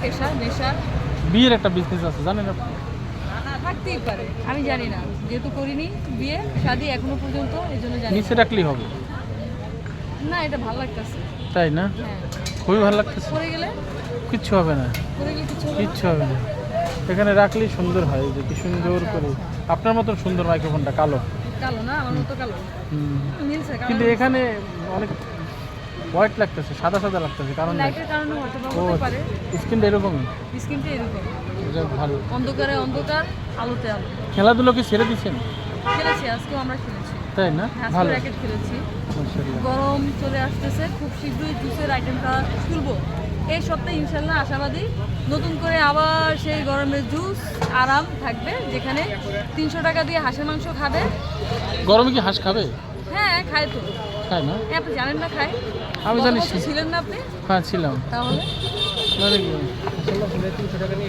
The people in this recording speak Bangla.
পেশা নেশা। বিয়ের একটা বিজনেস আছে জানেন আপনি? থাকতেই পারে, আমি জানি না, যেহেতু করিনি বিয়ে শাদী এখনো পর্যন্ত, এই জন্য জানি নিচে রাখলেই হবে। না। এটা ভালো লাগতেছে। তাই না? হ্যাঁ, খুবই ভালো লাগতেছে। পরে গেলে কিচ্ছু হবে না, কিছু হবে না? কিচ্ছু হবে না। এখানে রাখলেই সুন্দর হয়, এই যে কি সুন্দর আচ্ছা, করে। আপনার মতন সুন্দর মাইক্রোফোনটা কালো। কালো না, আমার মতো কালো। হুম। মিলছে কিন্তু এখানে অনেক হোয়াইট লাগতেছে, সাদা সাদা লাগতেছে, কারণ লাইটের কারণে হয়তো বা ও হতে পারে। স্কিনটা এরকমই। স্কিনটা এরকম, যাক ভালো। অন্ধকারে অন্ধকার, আলোতে আলো। খেলাধুলো কি ছেড়ে দিচ্ছেন? খেলেছি, আজকেও আমরা খেলেছি। তাই না? আজকে ভালো। র্যাকেট খেলেছি। মাশাআল্লাহ। গরম চলে আসতেছে, খুব শীঘ্রই জুসের আইটেমটা খুলবো এই সপ্তাহে ইনশাল্লাহ, আশাবাদী। নতুন করে আবার সেই গরমের জুস আরাম থাকবে, যেখানে 300 টাকা দিয়ে হাঁসের মাংস খাবে। গরমে কি হাঁস খাবে? হ্যাঁ, খায় তো। খায় না? আপনি জানেন না খায়? আমি গত জানি। বছর ছিলেন না আপনি? হ্যাঁ ছিলাম। তাহলে মানে কি? মাশাআল্লাহ 300 টাকা নিয়ে